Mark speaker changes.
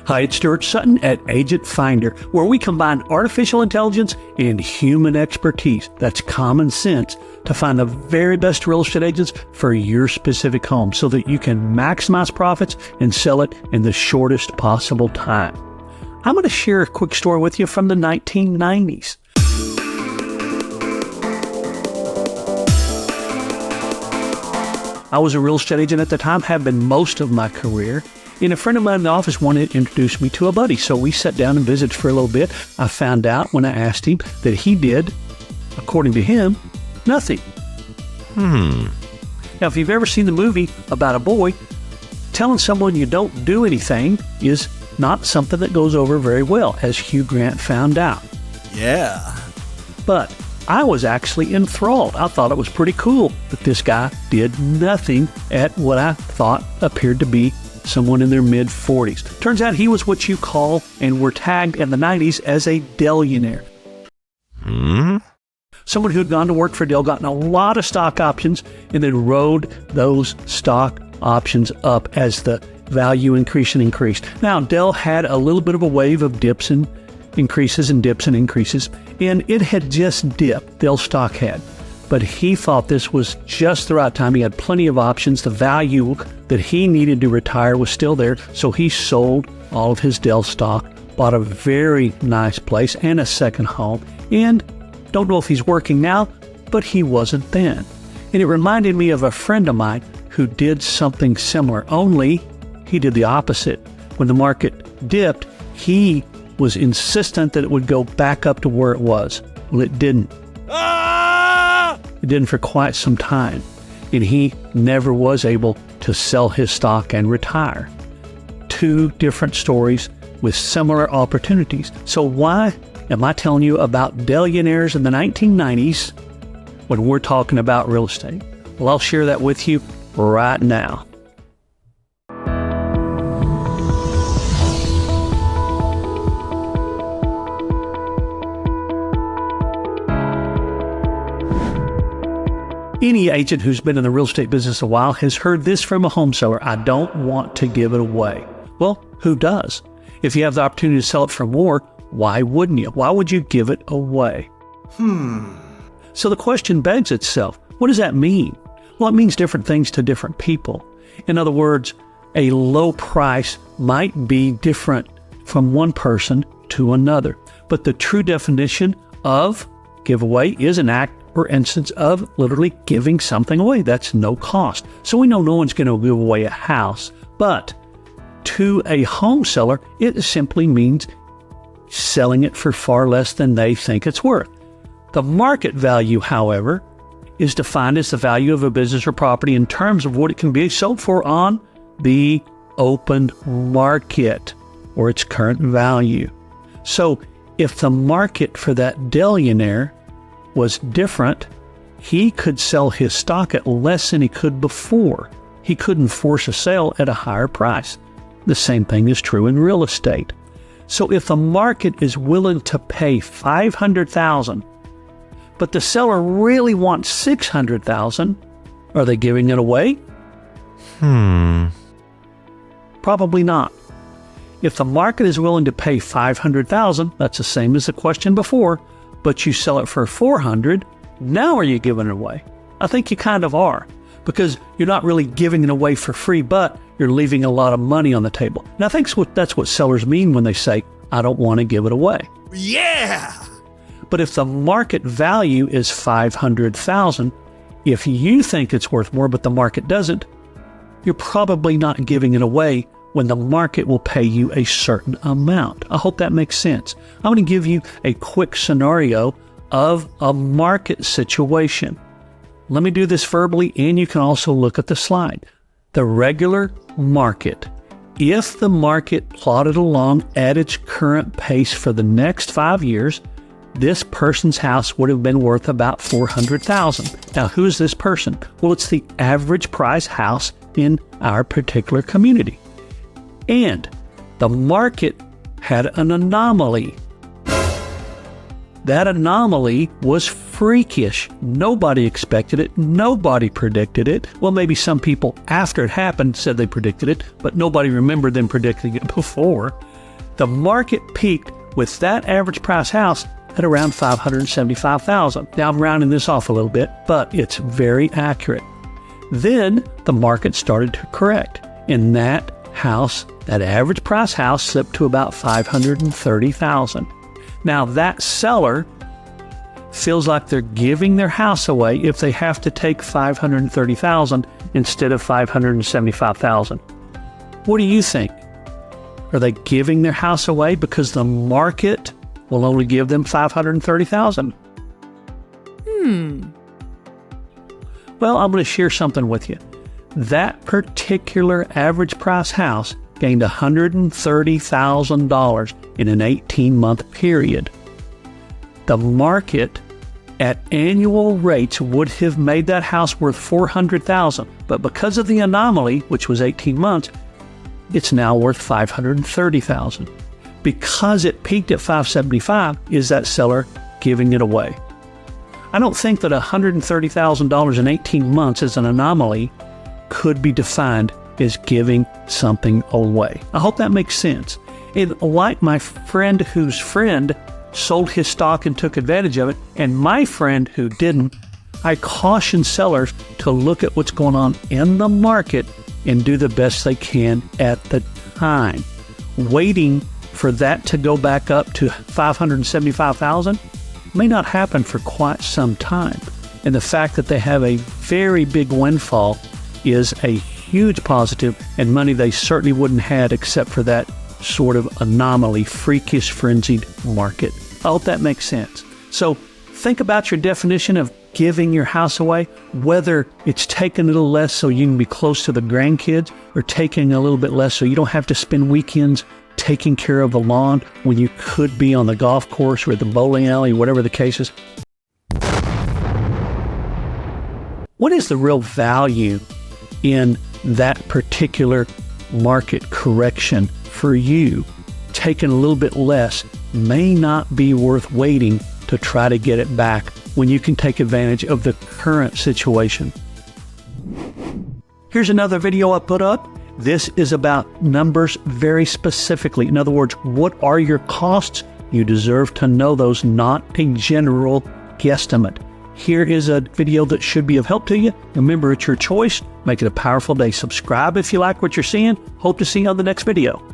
Speaker 1: Hi, it's Stuart Sutton at Agent Finder, where we combine artificial intelligence and human expertise, that's common sense, to find the very best real estate agents for your specific home so that you can maximize profits and sell it in the shortest possible time. I'm going to share a quick story with you from the 1990s. I was a real estate agent at the time, have been most of my career. And a friend of mine in the office wanted to introduce me to a buddy. So we sat down and visited for a little bit. I found out when I asked him that he did, according to him, nothing. Now, if you've ever seen the movie about a boy, telling someone you don't do anything is not something that goes over very well, as Hugh Grant found out.
Speaker 2: Yeah.
Speaker 1: But I was actually enthralled. I thought it was pretty cool that this guy did nothing at what I thought appeared to be someone in their mid-40s. Turns out he was what you call and were tagged in the 90s as a Dellionaire. Someone who had gone to work for Dell, gotten a lot of stock options, and then rode those stock options up as the value increased and increased. Now, Dell had a little bit of a wave of dips and increases and dips and increases, and it had just dipped, Dell stock had. But he thought this was just the right time. He had plenty of options. The value that he needed to retire was still there, so he sold all of his Dell stock, bought a very nice place and a second home, and don't know if he's working now, but he wasn't then. And it reminded me of a friend of mine who did something similar, only he did the opposite. When the market dipped, he was insistent that it would go back up to where it was. Well, it didn't. It didn't for quite some time, and he never was able to sell his stock and retire. Two different stories with similar opportunities. So why am I telling you about Dellionaires in the 1990s when we're talking about real estate? Well, I'll share that with you right now. Any agent who's been in the real estate business a while has heard this from a home seller: I don't want to give it away. Well, who does? If you have the opportunity to sell it for more, why wouldn't you? Why would you give it away? So the question begs itself, what does that mean? Well, it means different things to different people. In other words, a low price might be different from one person to another. But the true definition of giveaway is an act or instance of literally giving something away. That's no cost. So we know no one's going to give away a house, but to a home seller, it simply means selling it for far less than they think it's worth. The market value, however, is defined as the value of a business or property in terms of what it can be sold for on the open market, or its current value. So if the market for that Dellionaire was different, he could sell his stock at less than he could before. He couldn't force a sale at a higher price. The same thing is true in real estate. So if the market is willing to pay $500,000, but the seller really wants $600,000, are they giving it away? Probably not. If the market is willing to pay $500,000, that's the same as the question before, but you sell it for $400,000, now are you giving it away? I think you kind of are, because you're not really giving it away for free, but you're leaving a lot of money on the table. And I think that's what sellers mean when they say, I don't want to give it away.
Speaker 2: Yeah!
Speaker 1: But if the market value is $500,000, if you think it's worth more but the market doesn't, you're probably not giving it away when the market will pay you a certain amount. I hope that makes sense. I'm going to give you a quick scenario of a market situation. Let me do this verbally, and you can also look at the slide. The regular market. If the market plodded along at its current pace for the next 5 years, this person's house would have been worth about $400,000. Now, who is this person? Well, it's the average price house in our particular community. And the market had an anomaly. That anomaly was freakish. Nobody expected it. Nobody predicted it. Well, maybe some people after it happened said they predicted it, but nobody remembered them predicting it before. The market peaked with that average price house at around $575,000. Now I'm rounding this off a little bit, but it's very accurate. Then the market started to correct, and that house, that average price house, slipped to about $530,000. Now that seller feels like they're giving their house away if they have to take $530,000 instead of $575,000. What do you think? Are they giving their house away because the market will only give them $530,000? Well, I'm going to share something with you. That particular average price house gained $130,000 in an 18-month period. The market at annual rates would have made that house worth $400,000, but because of the anomaly, which was 18 months, it's now worth $530,000. Because it peaked at $575,000, is that seller giving it away? I don't think that $130,000 in 18 months as an anomaly could be defined as giving something away. I hope that makes sense. And like my friend whose friend sold his stock and took advantage of it, and my friend who didn't, I caution sellers to look at what's going on in the market and do the best they can at the time. Waiting for that to go back up to $575,000 may not happen for quite some time. And the fact that they have a very big windfall is a huge positive, and money they certainly wouldn't have except for that sort of anomaly, freakish, frenzied market. I hope that makes sense. So think about your definition of giving your house away, whether it's taking a little less so you can be close to the grandkids, or taking a little bit less so you don't have to spend weekends taking care of the lawn when you could be on the golf course or at the bowling alley, whatever the case is. What is the real value in that particular market correction for you? Taking a little bit less may not be worth waiting to try to get it back when you can take advantage of the current situation. Here's another video I put up. This is about numbers very specifically. In other words, what are your costs? You deserve to know those, not a general guesstimate. Here is a video that should be of help to you. Remember, it's your choice. Make it a powerful day. Subscribe if you like what you're seeing. Hope to see you on the next video.